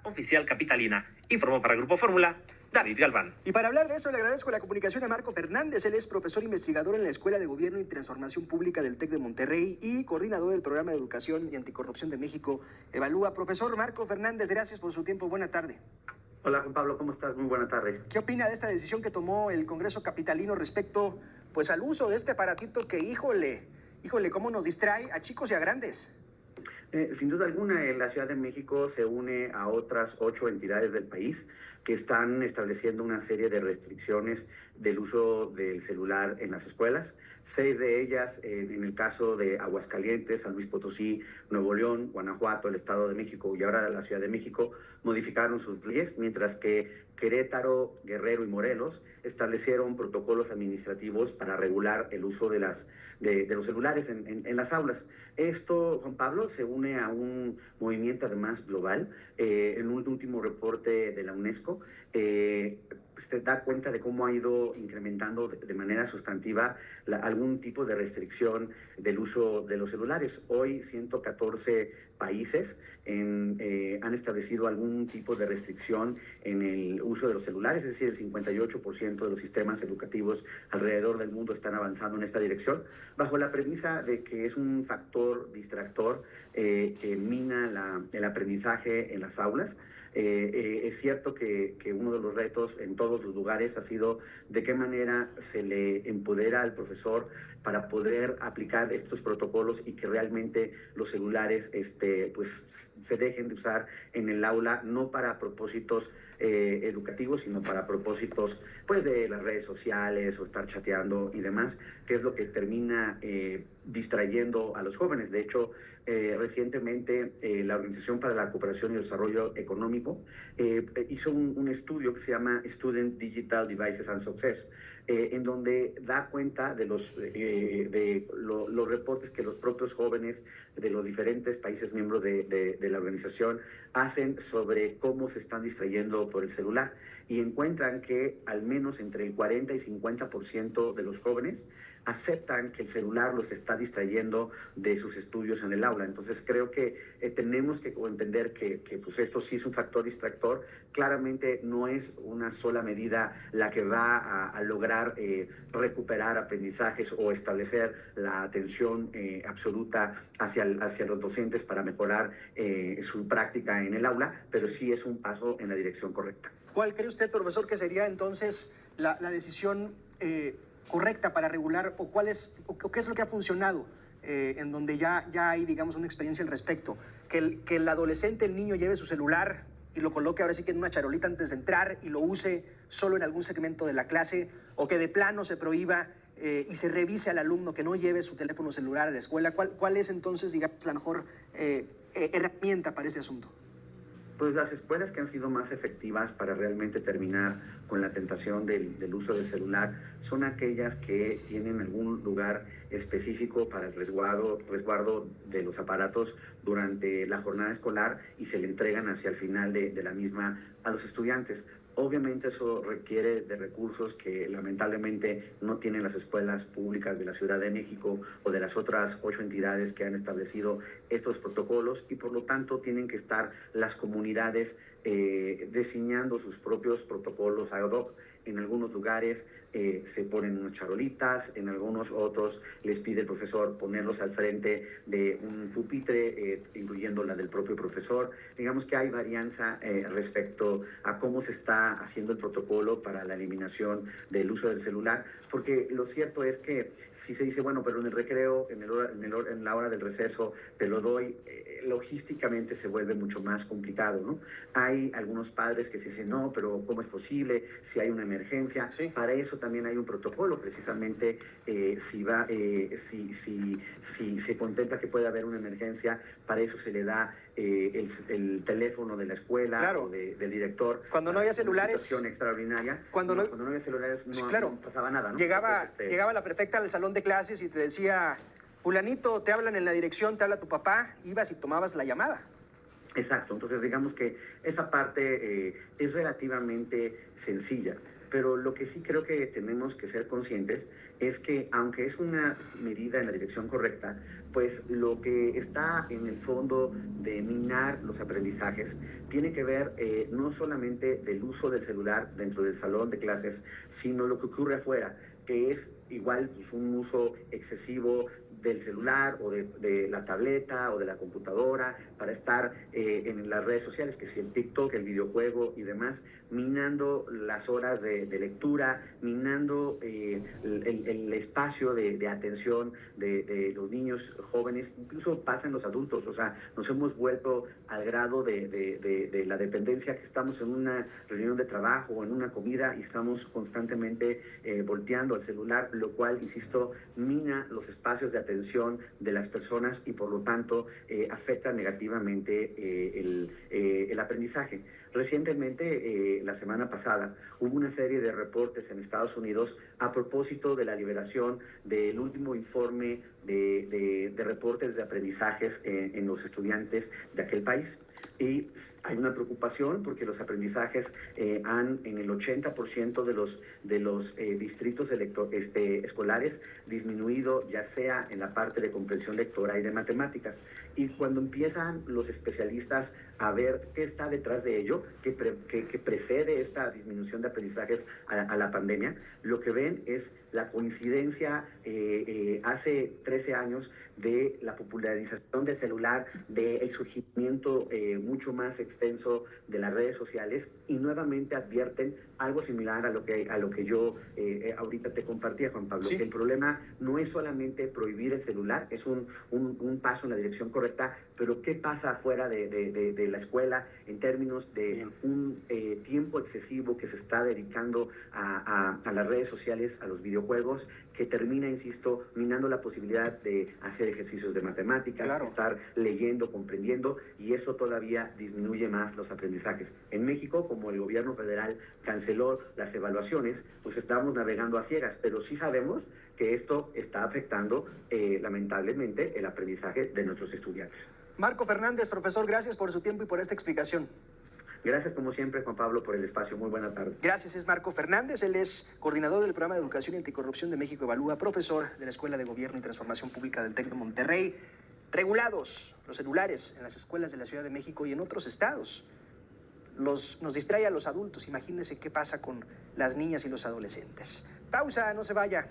oficial capitalina. Informó para Grupo Fórmula, David Galván. Y para hablar de eso, le agradezco la comunicación a Marco Fernández. Él es profesor investigador en la Escuela de Gobierno y Transformación Pública del TEC de Monterrey y coordinador del Programa de Educación y Anticorrupción de México, Evalúa. Profesor Marco Fernández, gracias por su tiempo. Buena tarde. Hola, Juan Pablo, ¿cómo estás? Muy buena tarde. ¿Qué opina de esta decisión que tomó el Congreso capitalino respecto, pues, al uso de este aparatito que, híjole, cómo nos distrae a chicos y a grandes? Sin duda alguna, la Ciudad de México se une a otras 8 entidades del país que están estableciendo una serie de restricciones del uso del celular en las escuelas. 6 de ellas, en el caso de Aguascalientes, San Luis Potosí, Nuevo León, Guanajuato, el Estado de México y ahora la Ciudad de México, modificaron sus leyes, mientras que Querétaro, Guerrero y Morelos establecieron protocolos administrativos para regular el uso de los celulares en las aulas. Esto, Juan Pablo, se une a un movimiento además global. En un último reporte de la UNESCO, se da cuenta de cómo ha ido incrementando de manera sustantiva algún tipo de restricción del uso de los celulares. Hoy 114 países han establecido algún tipo de restricción en el uso de los celulares, es decir, el 58% de los sistemas educativos alrededor del mundo están avanzando en esta dirección, bajo la premisa de que es un factor distractor que mina el aprendizaje en las aulas. Es cierto que uno de los retos en todos los lugares ha sido de qué manera se le empodera al profesor para poder aplicar estos protocolos y que realmente los celulares pues, se dejen de usar en el aula, no para propósitos educativos, sino para propósitos pues, de las redes sociales o estar chateando y demás, que es lo que termina distrayendo a los jóvenes. De hecho, recientemente la Organización para la Cooperación y el Desarrollo Económico hizo un estudio que se llama Student Digital Devices and Success, en donde da cuenta de los reportes que los propios jóvenes de los diferentes países miembros de la organización hacen sobre cómo se están distrayendo por el celular, y encuentran que al menos entre el 40 y 50% de los jóvenes aceptan que el celular los está distrayendo de sus estudios en el aula. Entonces creo que tenemos que entender que pues esto sí es un factor distractor. Claramente no es una sola medida la que va a lograr recuperar aprendizajes o establecer la atención absoluta hacia los docentes para mejorar su práctica en el aula, pero sí es un paso en la dirección correcta. ¿Cuál cree usted, profesor, que sería entonces la decisión correcta para regular, o qué es lo que ha funcionado en donde ya hay, digamos, una experiencia al respecto? Que el adolescente, el niño, lleve su celular y lo coloque ahora sí que en una charolita antes de entrar y lo use solo en algún segmento de la clase, o que de plano se prohíba y se revise al alumno que no lleve su teléfono celular a la escuela. ¿Cuál es entonces, digamos, la mejor herramienta para ese asunto? Pues las escuelas que han sido más efectivas para realmente terminar con la tentación del uso del celular son aquellas que tienen algún lugar específico para el resguardo de los aparatos durante la jornada escolar y se le entregan hacia el final de la misma a los estudiantes. Obviamente eso requiere de recursos que lamentablemente no tienen las escuelas públicas de la Ciudad de México o de las otras 8 entidades que han establecido estos protocolos, y por lo tanto tienen que estar las comunidades diseñando sus propios protocolos ad hoc. En algunos lugares se ponen unas charolitas, en algunos otros les pide el profesor ponerlos al frente de un pupitre, incluyendo la del propio profesor. Digamos que hay varianza respecto a cómo se está haciendo el protocolo para la eliminación del uso del celular, porque lo cierto es que si se dice, bueno, pero en el recreo, en la hora del receso, te lo doy, logísticamente se vuelve mucho más complicado, ¿no? Hay algunos padres que se dicen, no, pero ¿cómo es posible si hay una emergencia? Sí. Para eso también hay un protocolo, precisamente si se contempla que puede haber una emergencia, para eso se le da el teléfono de la escuela, claro, o del director. Cuando no había celulares. Una situación extraordinaria. Cuando no había celulares no, claro, no pasaba nada, ¿no? Llegaba Entonces, la prefecta al salón de clases y te decía, fulanito, te hablan en la dirección, te habla tu papá, ibas y tomabas la llamada. Exacto, entonces digamos que esa parte es relativamente sencilla. Pero lo que sí creo que tenemos que ser conscientes es que, aunque es una medida en la dirección correcta, pues lo que está en el fondo de minar los aprendizajes tiene que ver no solamente del uso del celular dentro del salón de clases, sino lo que ocurre afuera, que es igual pues, un uso excesivo del celular o de la tableta o de la computadora para estar en las redes sociales, que si el TikTok, el videojuego y demás, minando las horas de lectura, minando el espacio de atención de los niños jóvenes, incluso pasa en los adultos. O sea, nos hemos vuelto al grado de la dependencia, que estamos en una reunión de trabajo o en una comida y estamos constantemente volteando al celular, lo cual, insisto, mina los espacios de atención de las personas y por lo tanto afecta negativamente el aprendizaje. Recientemente, la semana pasada, hubo una serie de reportes en Estados Unidos a propósito de la liberación del último informe de reportes de aprendizajes en los estudiantes de aquel país. Y hay una preocupación porque los aprendizajes han en el 80% de los distritos escolares disminuido, ya sea en la parte de comprensión lectora y de matemáticas. Y cuando empiezan los especialistas a ver qué está detrás de ello, que precede esta disminución de aprendizajes a la pandemia, lo que ven es la coincidencia hace 13 años de la popularización del celular, del surgimiento mucho más extenso de las redes sociales, y nuevamente advierten algo similar a lo que yo ahorita te compartía, Juan Pablo. Sí. Que el problema no es solamente prohibir el celular, es un paso en la dirección correcta, pero ¿qué pasa afuera de la escuela en términos de un tiempo excesivo que se está dedicando a las redes sociales, a los videojuegos, que termina, insisto, minando la posibilidad de hacer ejercicios de matemáticas, Claro. estar leyendo, comprendiendo, y eso todavía disminuye más los aprendizajes. En México, como el gobierno federal canceló las evaluaciones, pues estamos navegando a ciegas, pero sí sabemos que esto está afectando lamentablemente el aprendizaje de nuestros estudiantes. Marco Fernández, profesor, gracias por su tiempo y por esta explicación. Gracias como siempre, Juan Pablo, por el espacio. Muy buena tarde. Gracias, es Marco Fernández, él es coordinador del programa de Educación y Anticorrupción de México Evalúa, profesor de la Escuela de Gobierno y Transformación Pública del TEC de Monterrey. Regulados los celulares en las escuelas de la Ciudad de México y en otros estados. Nos distrae a los adultos, imagínense qué pasa con las niñas y los adolescentes. Pausa, no se vaya.